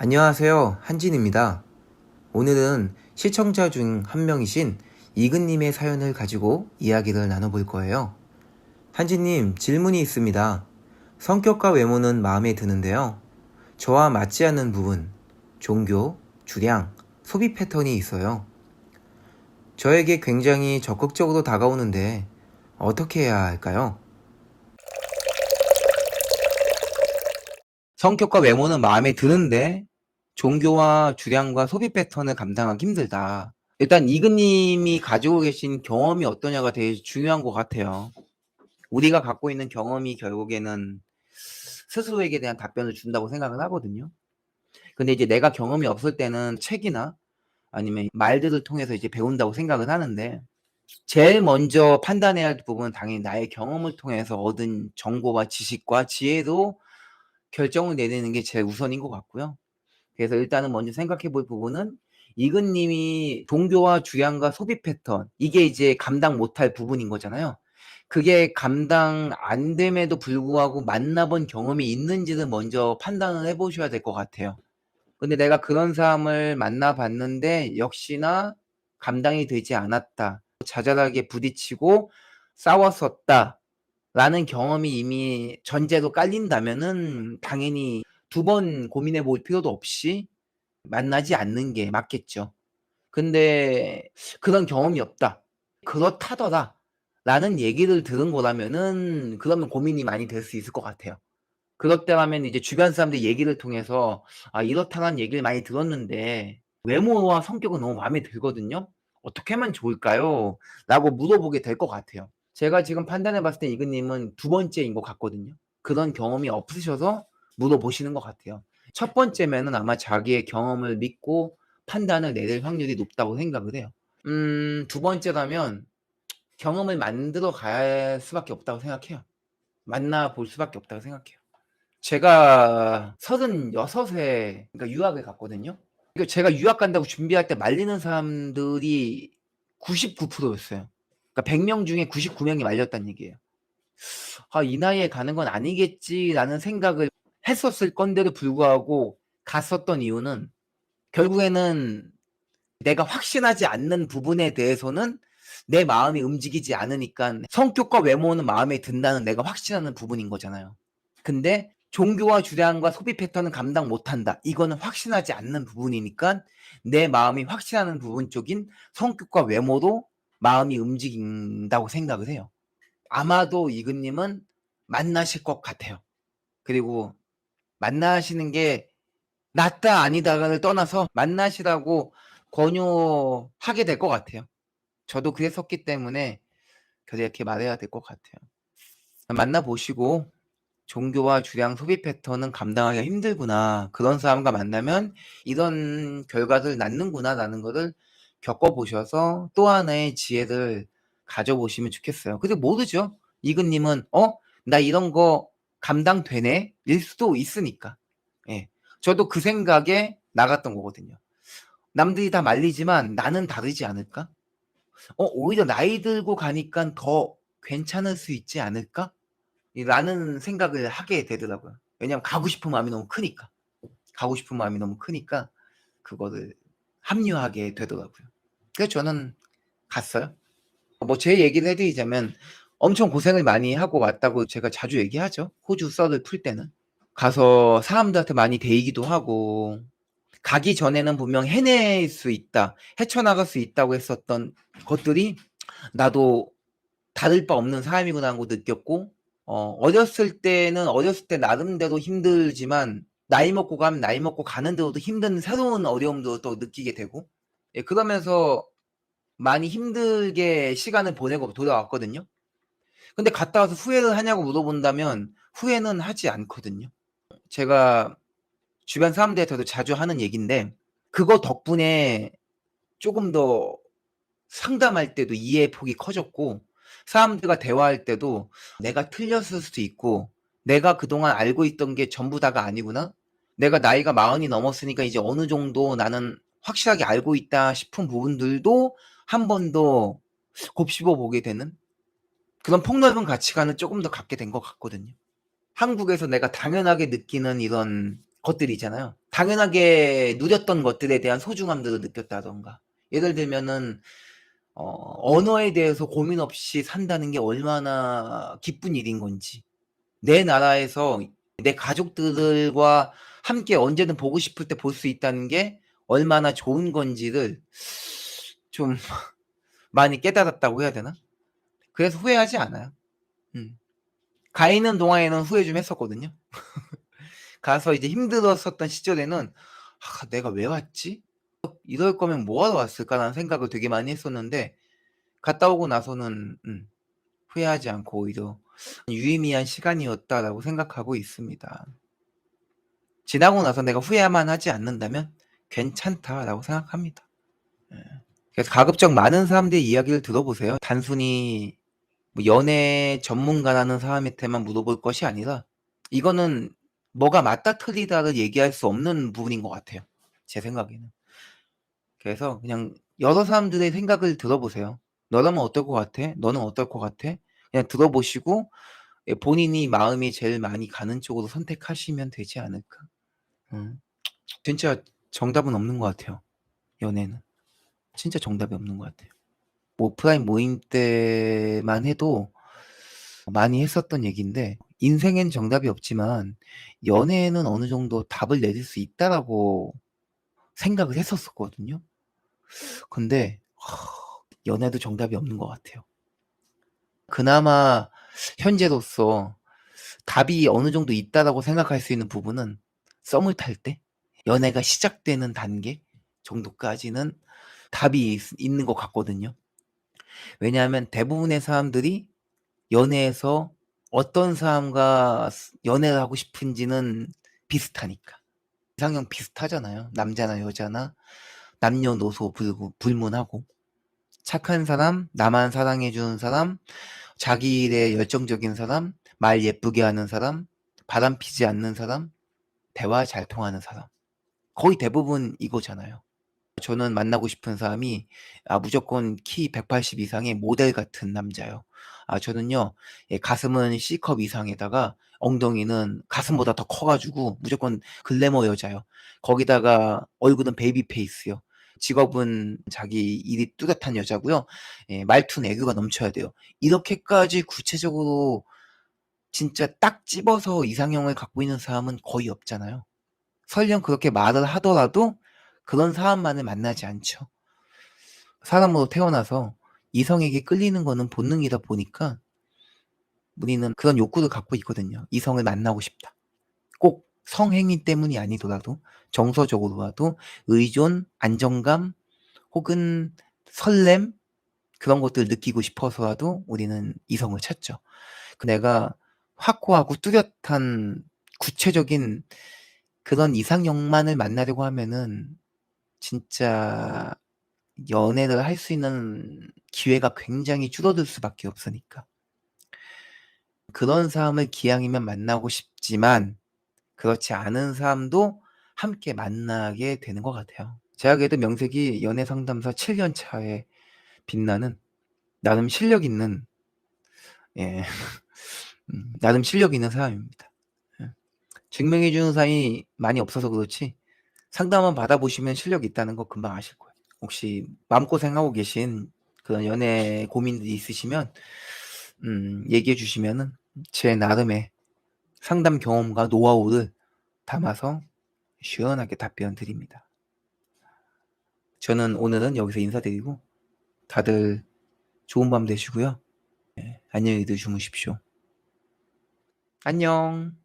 안녕하세요. 한진입니다. 오늘은 시청자 중 한 명이신 이근님의 사연을 가지고 이야기를 나눠볼 거예요. 한진님, 질문이 있습니다. 성격과 외모는 마음에 드는데요. 저와 맞지 않는 부분, 종교, 주량, 소비 패턴이 있어요. 저에게 굉장히 적극적으로 다가오는데 어떻게 해야 할까요? 성격과 외모는 마음에 드는데 종교와 주량과 소비 패턴을 감당하기 힘들다. 일단 이근님이 가지고 계신 경험이 어떠냐가 되게 중요한 것 같아요. 우리가 갖고 있는 경험이 결국에는 스스로에게 대한 답변을 준다고 생각을 하거든요. 근데 이제 내가 경험이 없을 때는 책이나 아니면 말들을 통해서 이제 배운다고 생각을 하는데, 제일 먼저 판단해야 할 부분은 당연히 나의 경험을 통해서 얻은 정보와 지식과 지혜로 결정을 내리는 게 제일 우선인 것 같고요. 그래서 일단은 먼저 생각해 볼 부분은, 이근님이 종교와 주량과 소비 패턴, 이게 이제 감당 못할 부분인 거잖아요. 그게 감당 안 됨에도 불구하고 만나본 경험이 있는지를 먼저 판단을 해 보셔야 될 것 같아요. 근데 내가 그런 사람을 만나 봤는데 역시나 감당이 되지 않았다, 자잘하게 부딪히고 싸웠었다라는 경험이 이미 전제로 깔린다면은 당연히 두 번 고민해 볼 필요도 없이 만나지 않는 게 맞겠죠. 근데 그런 경험이 없다, 그렇다더라 라는 얘기를 들은 거라면은 그러면 고민이 많이 될 수 있을 것 같아요. 그렇다면 이제 주변 사람들 얘기를 통해서 "아, 이렇다는 얘기를 많이 들었는데 외모와 성격은 너무 마음에 들거든요. 어떻게 하면 좋을까요?" 라고 물어보게 될 것 같아요. 제가 지금 판단해 봤을 때 이근님은 두 번째인 것 같거든요. 그런 경험이 없으셔서 물어보시는 것 같아요. 첫 번째면은 아마 자기의 경험을 믿고 판단을 내릴 확률이 높다고 생각을 해요. 두 번째라면 경험을 만들어 갈 수밖에 없다고 생각해요. 만나 볼 수밖에 없다고 생각해요. 제가 36에 그러니까 유학을 갔거든요. 그러니까 제가 유학 간다고 준비할 때 말리는 사람들이 99% 였어요. 그러니까 100명 중에 99 명이 말렸다는 얘기예요. '아, 이 나이에 가는 건 아니겠지.'라는 생각을 했었을 건데도 불구하고 갔었던 이유는, 결국에는 내가 확신하지 않는 부분에 대해서는 내 마음이 움직이지 않으니깐, 성격과 외모는 마음에 든다는 내가 확신하는 부분인 거잖아요. 근데 종교와 주량과 소비 패턴은 감당 못한다, 이거는 확신하지 않는 부분이니까 내 마음이 확신하는 부분 쪽인 성격과 외모로 마음이 움직인다고 생각을 해요. 아마도 이근님은 만나실 것 같아요. 그리고 만나시는 게 낫다 아니다를 떠나서 만나시라고 권유하게 될 것 같아요. 저도 그랬었기 때문에 그렇게 말해야 될 것 같아요. 만나 보시고 '종교와 주량, 소비 패턴은 감당하기가 힘들구나. 그런 사람과 만나면 이런 결과를 낳는구나.'라는 거를 겪어 보셔서 또 하나의 지혜를 가져 보시면 좋겠어요. 근데 모르죠. 이근님은 '어, 나 이런 거 감당되네.' 일 수도 있으니까. 예. 저도 그 생각에 나갔던 거거든요. '남들이 다 말리지만 나는 다르지 않을까? 오히려 나이 들고 가니깐 더 괜찮을 수 있지 않을까?' 이 라는 생각을 하게 되더라고요. 왜냐하면 가고 싶은 마음이 너무 크니까. 가고 싶은 마음이 너무 크니까 그거를 합류하게 되더라고요. 그래서 저는 갔어요. 뭐 제 얘기를 해 드리자면, 엄청 고생을 많이 하고 왔다고 제가 자주 얘기하죠, 호주 썰을 풀 때는. 가서 사람들한테 많이 데이기도 하고, 가기 전에는 분명 해낼 수 있다, 헤쳐나갈 수 있다고 했었던 것들이 '나도 다를 바 없는 사람이구나.'는 걸 느꼈고, 어렸을 때는 어렸을 때 나름대로 힘들지만 나이 먹고 가면 나이 먹고 가는 대로도 힘든 새로운 어려움도 또 느끼게 되고, 예, 그러면서 많이 힘들게 시간을 보내고 돌아왔거든요. 근데 갔다 와서 후회를 하냐고 물어본다면 후회는 하지 않거든요. 제가 주변 사람들한테도 자주 하는 얘기인데, 그거 덕분에 쪼금 더 상담할 때도 이해의 폭이 커졌고, 사람들과 대화할 때도 '내가 틀렸을 수도 있고, 내가 그동안 알고 있던 게 전부 다가 아니구나. 내가 나이가 40이 넘었으니까 이제 어느 정도 나는 확실하게 알고 있다.' 싶은 부분들도 한 번 더 곱씹어 보게 되는 그런 폭넓은 가치관을 쪼금 더 갖게 된 것 같거든요. 한국에서 내가 당연하게 느끼는 이런 것들이 있잖아요. 당연하게 누렸던 것들에 대한 소중함들을 느꼈다든가. 예를 들면은 언어에 대해서 고민 없이 산다는 게 얼마나 기쁜 일인 건지, 내 나라에서 내 가족들과 함께 언제든 보고 싶을 때 볼 수 있다는 게 얼마나 좋은 건지를 좀 많이 깨달았다고 해야 되나? 그래서 후회하지 않아요. 음. 가 있는 동안에는 후회 좀 했었거든요. 가서 이제 힘들었었던 시절에는 '아 내가 왜 왔지? 이럴 거면 뭐 하러 왔을까?'라는 생각을 되게 많이 했었는데, 갔다 오고 나서는 후회하지 않고 오히려 '유의미한 시간이었다.'라고 생각하고 있습니다. 지나고 나서 내가 후회만 하지 않는다면 '괜찮다.'라고 생각합니다. 예. 그래서 가급적 많은 사람들의 이야기를 들어보세요. 단순히 뭐 연애 전문가라는 사람한테만 물어볼 것이 아니라, 이거는 뭐가 맞다 틀리다를 얘기할 수 없는 부분인 것 같아요, 제 생각에는. 그래서 그냥 여러 사람들의 생각을 들어보세요. "너라면 어떨 것 같아? 너는 어떨 것 같아?" 그냥 들어보시고 본인이 마음이 제일 많이 가는 쪽으로 선택하시면 되지 않을까. 음. 진짜 정답은 없는 것 같아요, 연애는. 진짜 정답이 없는 것 같아요. 뭐 오프라인 모임 때만 해도 많이 했었던 얘기인데, 인생엔 정답이 없지만 연애에는 어느 정도 답을 내릴 수 있다라고 생각을 했었었거든요. 근데 연애도 정답이 없는 것 같아요. 그나마 현재로서 답이 어느 정도 있다라고 생각할 수 있는 부분은 썸을 탈 때, 연애가 시작되는 단계 정도까지는 답이 있는 것 같거든요. 왜냐하면 대부분의 사람들이 연애에서 어떤 사람과 연애를 하고 싶은지는 비슷하니까. 이상형 비슷하잖아요. 남자나 여자나 남녀노소 불문하고. 착한 사람, 나만 사랑해 주는 사람, 자기 일에 열정적인 사람, 말 예쁘게 하는 사람, 바람피지 않는 사람, 대화 잘 통하는 사람. 거의 대부분 이거잖아요. 저는 만나고 싶은 사람이 무조건 키 180 이상의 모델 같은 남자요. 저는요, 가슴은 C컵 이상에다가 엉덩이는 가슴보다 더 커 가지고 무조건 글래머 여자요. 거기다가 얼굴은 베이비 페이스요. 직업은 자기 일이 뚜렷한 여자고요. 말투는 애교가 넘쳐야 돼요. 이렇게까지 구체적으로 진짜 딱 집어서 이상형을 갖고 있는 사람은 거의 없잖아요. 설령 그렇게 말을 하더라도 그런 사람만을 만나지 않죠. 사람으로 태어나서 이성에게 끌리는 거는 본능이다 보니까 우리는 그런 욕구를 갖고 있거든요. 이성을 만나고 싶다. 꼭 성행위 때문이 아니더라도 정서적으로라도 의존, 안정감 혹은 설렘, 그런 것들을 느끼고 싶어서라도 우리는 이성을 찾죠. 내가 확고하고 뚜렷한 구체적인 그런 이상형만을 만나려고 하면은 진짜 연애를 할 수 있는 기회가 굉장히 줄어들 수밖에 없으니까. 그런 사람을 기왕이면 만나고 싶지만 그렇지 않은 사람도 함께 만나게 되는 것 같아요. 제가 그래도 명색이 연애 상담사 7년 차에 빛나는 나름 실력 있는, 예 나름 실력 있는 사람입니다. 예. 증명해 주는 사람이 많이 없어서 그렇지 상담만 받아 보시면 실력 있다는 거 금방 아실 거예요. 혹시 마음고생하고 계신 그런 연애 고민들이 있으시면 얘기해 주시면은 제 나름의 상담 경험과 노하우를 담아서 시원하게 답변 드립니다. 저는 오늘은 여기서 인사드리고, 다들 좋은 밤 되시고요. 안녕히들 주무십시오. 안녕.